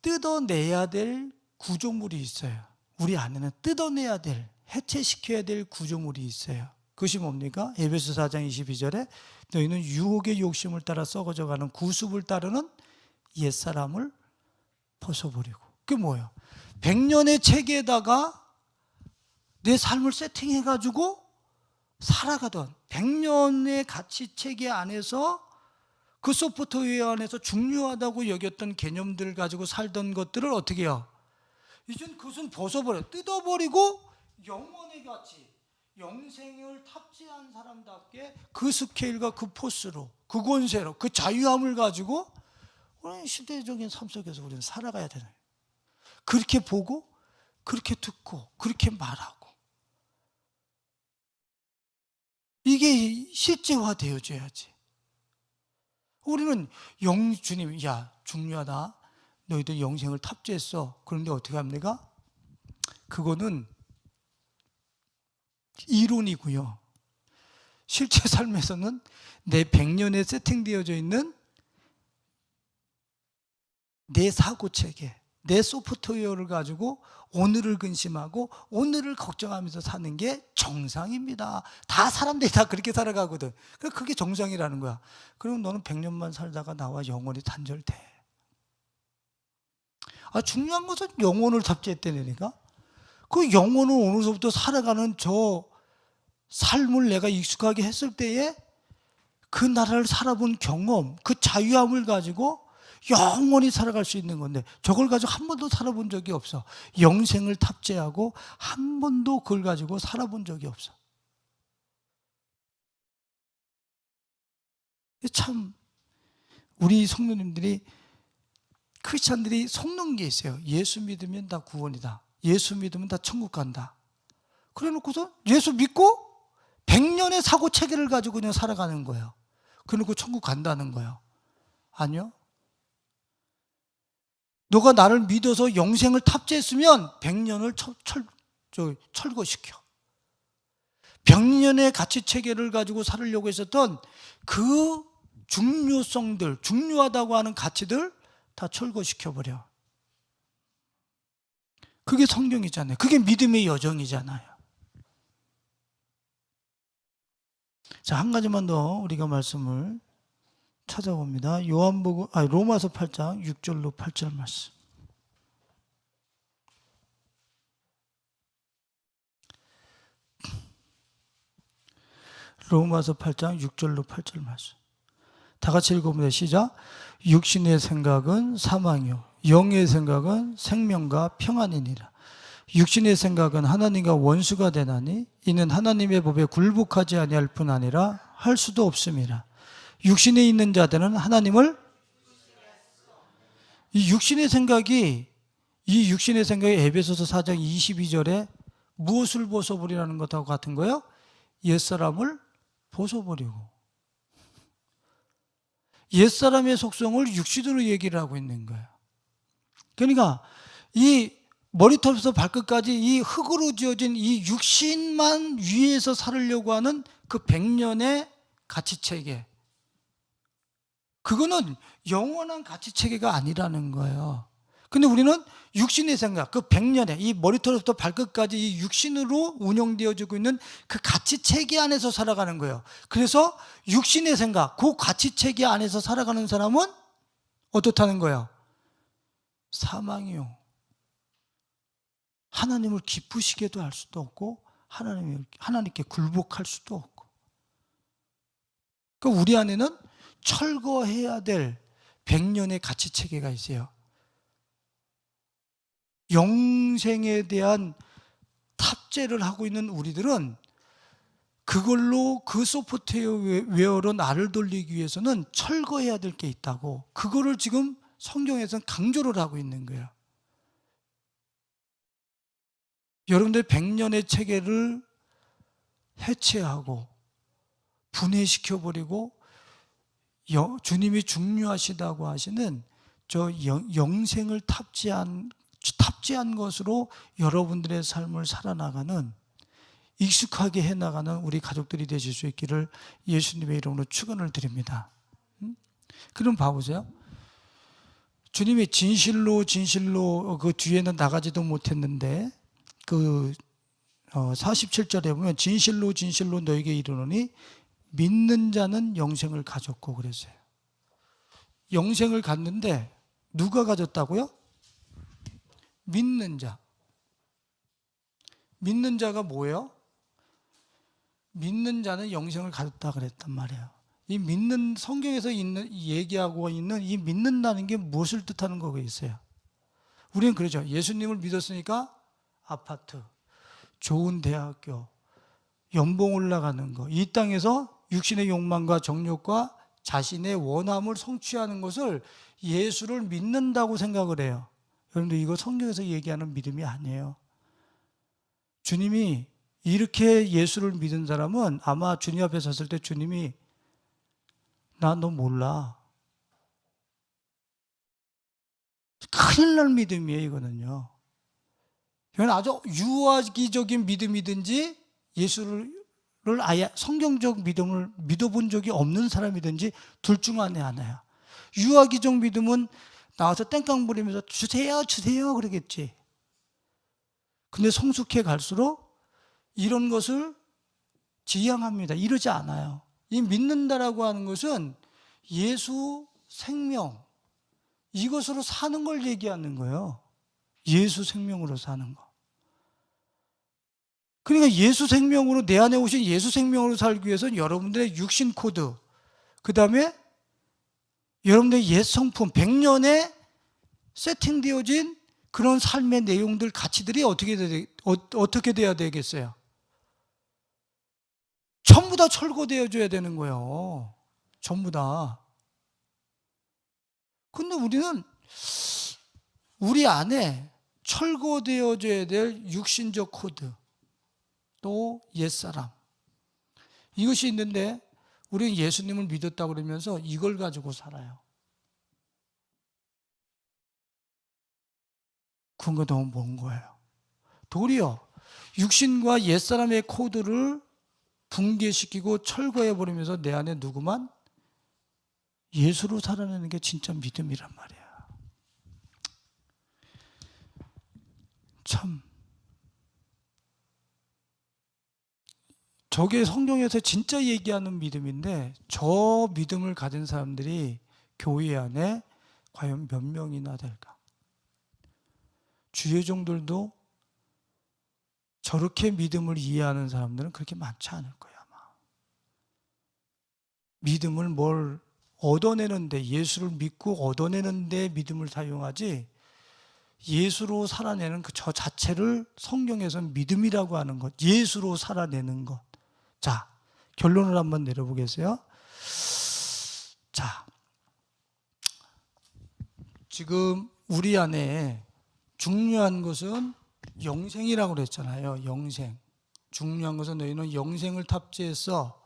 뜯어내야 될 구조물이 있어요. 우리 안에는 뜯어내야 될, 해체시켜야 될 구조물이 있어요. 그것이 뭡니까? 에베소 4장 22절에 너희는 유혹의 욕심을 따라 썩어져가는 구습을 따르는 옛사람을 벗어버리고. 그게 뭐예요? 100년의 체계에다가 내 삶을 세팅해가지고 살아가던 100년의 가치 체계 안에서 그 소프트웨어 안에서 중요하다고 여겼던 개념들을 가지고 살던 것들을 어떻게 해요? 이젠 그것은 벗어버려, 뜯어버리고 영원의 가치, 영생을 탑재한 사람답게 그 스케일과 그 포스로, 그 권세로, 그 자유함을 가지고 우리는 시대적인 삶 속에서 우리는 살아가야 되는 거예요. 그렇게 보고, 그렇게 듣고, 그렇게 말하고. 이게 실제화되어져야지. 우리는 주님, 야, 중요하다. 너희들 영생을 탑재했어. 그런데 어떻게 합니까? 그거는 이론이고요. 실제 삶에서는 내 100년에 세팅되어져 있는 내 사고체계, 내 소프트웨어를 가지고 오늘을 근심하고 오늘을 걱정하면서 사는 게 정상입니다. 다 사람들이 다 그렇게 살아가거든. 그게 정상이라는 거야. 그럼 너는 100년만 살다가 나와 영원히 단절돼. 중요한 것은 영혼을 탑재했다니까. 그 영혼을 오늘서부터 살아가는 저 삶을 내가 익숙하게 했을 때에 그 나라를 살아본 경험, 그 자유함을 가지고 영원히 살아갈 수 있는 건데 저걸 가지고 한 번도 살아본 적이 없어. 영생을 탑재하고 한 번도 그걸 가지고 살아본 적이 없어. 참 우리 성도님들이, 크리스찬들이 속는 게 있어요. 예수 믿으면 다 구원이다. 예수 믿으면 다 천국 간다. 그래 놓고서 예수 믿고 100년의 사고 체계를 가지고 그냥 살아가는 거예요. 그래 놓고 천국 간다는 거예요. 아니요. 너가 나를 믿어서 영생을 탑재했으면 100년을 철거시켜. 100년의 가치 체계를 가지고 살으려고 했었던 그 중요성들, 중요하다고 하는 가치들 다 철거시켜버려. 그게 성경이잖아요. 그게 믿음의 여정이잖아요. 자, 한 가지만 더 우리가 말씀을 찾아봅니다. 로마서 8장 6절로 8절 말씀. 로마서 8장 6절로 8절 말씀. 다 같이 읽어보면 시작. 육신의 생각은 사망이요 영의 생각은 생명과 평안이니라. 육신의 생각은 하나님과 원수가 되나니 이는 하나님의 법에 굴복하지 아니할 뿐 아니라 할 수도 없음이라. 육신에 있는 자들은 하나님을 이 육신의 생각이 에베소서 4장 22절에 무엇을 벗어버리라는 것하고 같은 거예요? 옛사람을 벗어버리고 옛사람의 속성을 육신으로 얘기를 하고 있는 거예요. 그러니까 이 머리털부터 발끝까지 이 흙으로 지어진 이 육신만 위에서 살으려고 하는 그 100년의 가치체계, 그거는 영원한 가치체계가 아니라는 거예요. 근데 우리는 육신의 생각, 그 100년의 이 머리털부터 발끝까지 이 육신으로 운영되어지고 있는 그 가치체계 안에서 살아가는 거예요. 그래서 육신의 생각, 그 가치체계 안에서 살아가는 사람은 어떻다는 거예요? 사망이요. 하나님을 기쁘시게도 할 수도 없고 하나님께 굴복할 수도 없고. 그러니까 우리 안에는 철거해야 될 100년의 가치체계가 있어요. 영생에 대한 탑재를 하고 있는 우리들은 그걸로 그 소프트웨어로 나를 돌리기 위해서는 철거해야 될 게 있다고, 그거를 지금 성경에서는 강조를 하고 있는 거예요. 여러분들 100년의 체계를 해체하고 분해시켜버리고 주님이 중요하시다고 하시는 저 영생을 탑재한 것으로 여러분들의 삶을 살아나가는, 익숙하게 해나가는 우리 가족들이 되실 수 있기를 예수님의 이름으로 축원을 드립니다. 그럼 봐보세요. 주님이 진실로 그 뒤에는 나가지도 못했는데 그 47절에 보면 진실로 너에게 이르노니 믿는 자는 영생을 가졌고 그랬어요. 영생을 갖는데 누가 가졌다고요? 믿는 자. 믿는 자가 뭐예요? 믿는 자는 영생을 가졌다 그랬단 말이에요. 이 믿는, 성경에서 얘기하고 있는 이 믿는다는 게 무엇을 뜻하는 거가 있어요? 우리는 그러죠. 예수님을 믿었으니까 아파트, 좋은 대학교, 연봉 올라가는 거, 이 땅에서 육신의 욕망과 정욕과 자신의 원함을 성취하는 것을 예수를 믿는다고 생각을 해요. 여러분들, 이거 성경에서 얘기하는 믿음이 아니에요. 주님이 이렇게 예수를 믿은 사람은 아마 주님 앞에 섰을 때 주님이 나 너 몰라. 큰일 날 믿음이에요, 이거는요. 이건 아주 유아기적인 믿음이든지 예수를 아예 성경적 믿음을 믿어본 적이 없는 사람이든지 둘 중 안에 하나야. 유아기적 믿음은 나와서 땡깡 부리면서 주세요 그러겠지. 근데 성숙해 갈수록 이런 것을 지향합니다. 이러지 않아요. 이 믿는다라고 하는 것은 예수 생명, 이것으로 사는 걸 얘기하는 거예요. 예수 생명으로 사는 거. 그러니까 예수 생명으로, 내 안에 오신 예수 생명으로 살기 위해서는 여러분들의 육신 코드, 그 다음에 여러분들의 옛 성품, 100년에 세팅되어진 그런 삶의 내용들, 가치들이 어떻게 돼야 되겠어요? 전부 다 철거되어져야 되는 거예요. 전부 다. 근데 우리는 우리 안에 철거되어져야 될 육신적 코드, 또 옛사람, 이것이 있는데 우리는 예수님을 믿었다고 그러면서 이걸 가지고 살아요. 그건 너무 먼 거예요. 도리어 육신과 옛사람의 코드를 붕괴시키고 철거해버리면서 내 안에 누구만? 예수로 살아내는 게 진짜 믿음이란 말이야. 참, 저게 성경에서 진짜 얘기하는 믿음인데, 저 믿음을 가진 사람들이 교회 안에 과연 몇 명이나 될까? 주예종들도 저렇게 믿음을 이해하는 사람들은 그렇게 많지 않을 거야, 아마. 믿음을 얻어내는데, 예수를 믿고 얻어내는데 믿음을 사용하지, 예수로 살아내는 그 저 자체를 성경에서는 믿음이라고 하는 것, 예수로 살아내는 것. 자, 결론을 한번 내려보겠어요. 자, 지금 우리 안에 중요한 것은 영생이라고 그랬잖아요. 영생. 중요한 것은 너희는 영생을 탑재했어.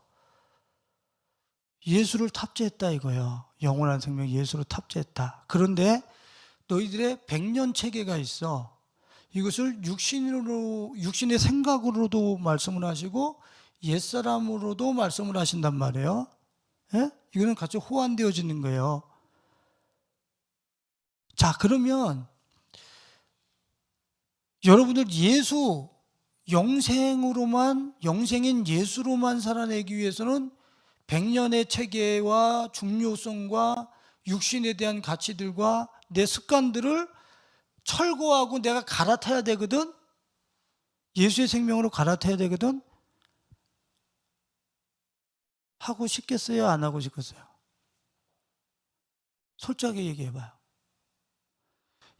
예수를 탑재했다 이거예요. 영원한 생명 예수로 탑재했다. 그런데 너희들의 백년 체계가 있어. 이것을 육신의 생각으로도 말씀을 하시고 옛사람으로도 말씀을 하신단 말이에요. 예? 이거는 같이 호환되어지는 거예요. 자, 그러면 여러분들 영생인 예수로만 살아내기 위해서는 백년의 체계와 중요성과 육신에 대한 가치들과 내 습관들을 철거하고 내가 갈아타야 되거든. 예수의 생명으로 갈아타야 되거든. 하고 싶겠어요? 안 하고 싶겠어요? 솔직하게 얘기해봐요.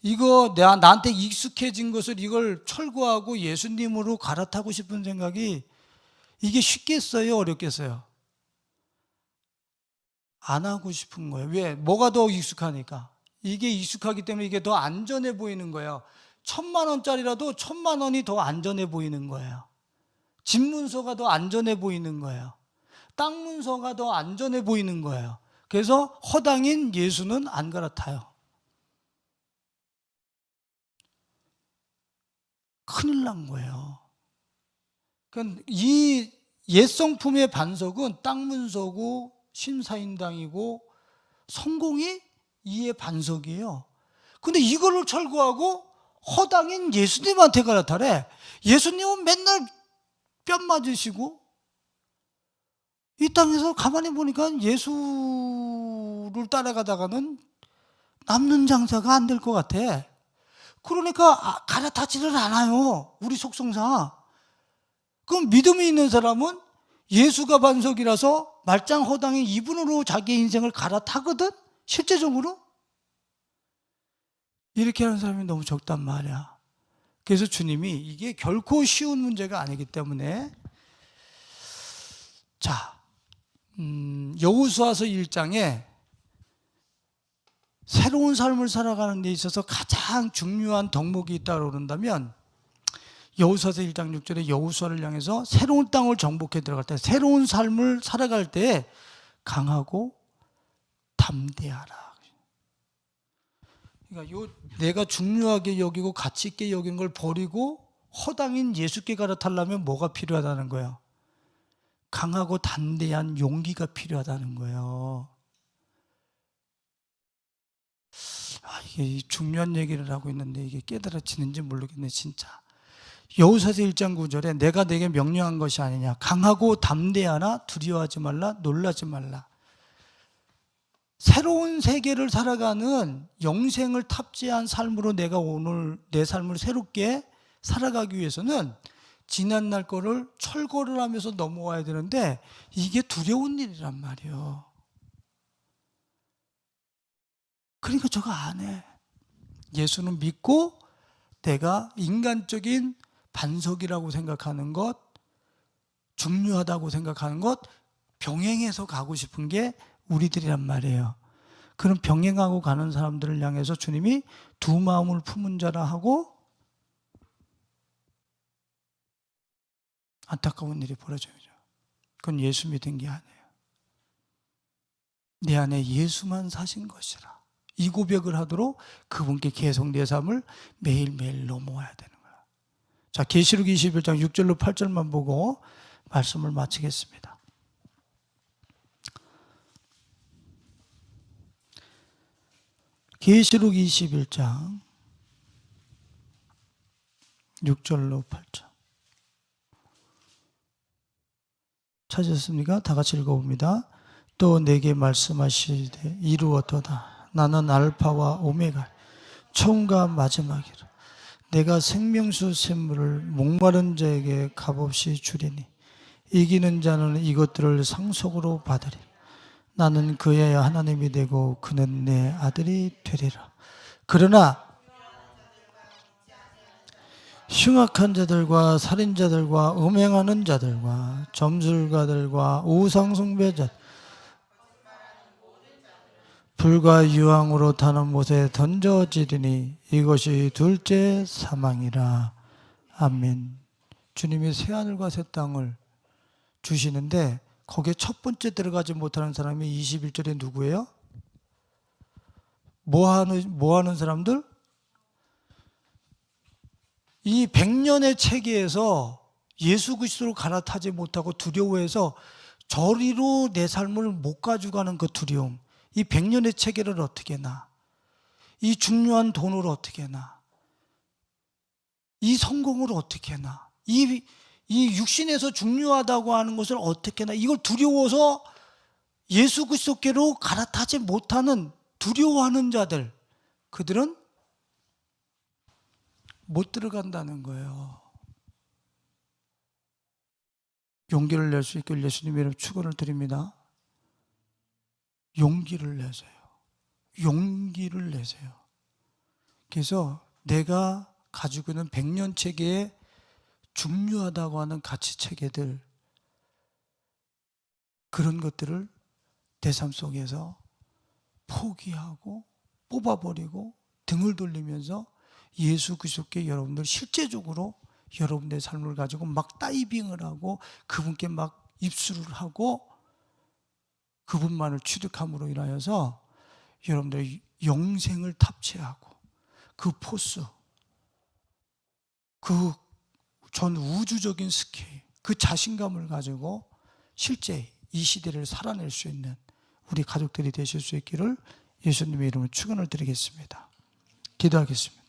이거 나한테 익숙해진 것을 이걸 철거하고 예수님으로 갈아타고 싶은 생각이 이게 쉽겠어요? 어렵겠어요? 안 하고 싶은 거예요. 왜? 뭐가 더 익숙하니까. 이게 익숙하기 때문에 이게 더 안전해 보이는 거예요. 1,000,000원짜리라도 1,000,000원이 더 안전해 보이는 거예요. 집 문서가 더 안전해 보이는 거예요. 땅 문서가 더 안전해 보이는 거예요. 그래서 허당인 예수는 안 갈아타요. 큰일 난 거예요. 그러니까 이 옛성품의 반석은 땅 문서고 신사임당이고 성공이 이의 반석이에요. 근데 이거를 철거하고 허당인 예수님한테 갈아타래. 예수님은 맨날 뺨 맞으시고 이 땅에서 가만히 보니까 예수를 따라가다가는 남는 장사가 안 될 것 같아. 그러니까 갈아타지를 않아요. 우리 속성상. 그럼 믿음이 있는 사람은 예수가 반석이라서 말짱허당의 이분으로 자기 인생을 갈아타거든? 실제적으로? 이렇게 하는 사람이 너무 적단 말이야. 그래서 주님이 이게 결코 쉬운 문제가 아니기 때문에 자, 여호수아서 1장에 새로운 삶을 살아가는 데 있어서 가장 중요한 덕목이 있다고 그런다면 여호수아서 1장 6절에 여호수아를 향해서 새로운 땅을 정복해 들어갈 때, 새로운 삶을 살아갈 때 강하고 담대하라. 그러니까 내가 중요하게 여기고 가치 있게 여긴 걸 버리고 허당인 예수께 갈아타려면 뭐가 필요하다는 거예요? 강하고 담대한 용기가 필요하다는 거예요. 이게 중요한 얘기를 하고 있는데 이게 깨달아지는지 모르겠네 진짜. 여호수아서 1장 9절에 내가 내게 명령한 것이 아니냐. 강하고 담대하나 두려워하지 말라, 놀라지 말라. 새로운 세계를 살아가는 영생을 탑재한 삶으로 내가 오늘 내 삶을 새롭게 살아가기 위해서는 지난날 거를 철거를 하면서 넘어와야 되는데 이게 두려운 일이란 말이에요. 그러니까 저거 안 해. 예수는 믿고 내가 인간적인 반석이라고 생각하는 것, 중요하다고 생각하는 것 병행해서 가고 싶은 게 우리들이란 말이에요. 그런 병행하고 가는 사람들을 향해서 주님이 두 마음을 품은 자라 하고 안타까운 일이 벌어져요. 그건 예수 믿은 게 아니에요. 내 안에 예수만 사신 것이라. 이 고백을 하도록 그분께 계속 내 삶을 매일매일 넘어와야 되는 거야. 자, 계시록 21장 6절로 8절만 보고 말씀을 마치겠습니다. 계시록 21장 6절로 8절 찾으셨습니까? 다 같이 읽어봅니다. 또 내게 말씀하시되 이루었도다. 나는 알파와 오메가 처음과 마지막이라. 내가 생명수 샘물을 목마른 자에게 값없이 주리니 이기는 자는 이것들을 상속으로 받으리. 나는 그의 하나님이 되고 그는 내 아들이 되리라. 그러나 흉악한 자들과 살인자들과 음행하는 자들과 점술가들과 우상숭배자, 불과 유황으로 타는 못에 던져지리니 이것이 둘째 사망이라. 아멘. 주님이 새하늘과 새 땅을 주시는데 거기에 첫 번째 들어가지 못하는 사람이 21절에 누구예요? 뭐 하는 사람들? 이 100년의 체계에서 예수 그리스도로 갈아타지 못하고 두려워해서 저리로 내 삶을 못 가져가는 그 두려움. 이 100년의 체계를 어떻게 나? 이 중요한 돈을 어떻게 나? 이 성공을 어떻게 나? 이 육신에서 중요하다고 하는 것을 어떻게 나? 이걸 두려워서 예수 그리스도께로 갈아타지 못하는 두려워하는 자들, 그들은 못 들어간다는 거예요. 용기를 낼 수 있길 예수님의 이름으로 축원을 드립니다. 용기를 내세요. 용기를 내세요. 그래서 내가 가지고 있는 100년 체계에 중요하다고 하는 가치 체계들, 그런 것들을 내 삶 속에서 포기하고 뽑아버리고 등을 돌리면서 예수 그리스도께 여러분들 실제적으로 여러분들의 삶을 가지고 막 다이빙을 하고 그분께 막 입술을 하고 그분만을 취득함으로 인하여서 여러분들의 영생을 탑재하고 그 포스, 그 전 우주적인 스케일, 그 자신감을 가지고 실제 이 시대를 살아낼 수 있는 우리 가족들이 되실 수 있기를 예수님의 이름으로 축원을 드리겠습니다. 기도하겠습니다.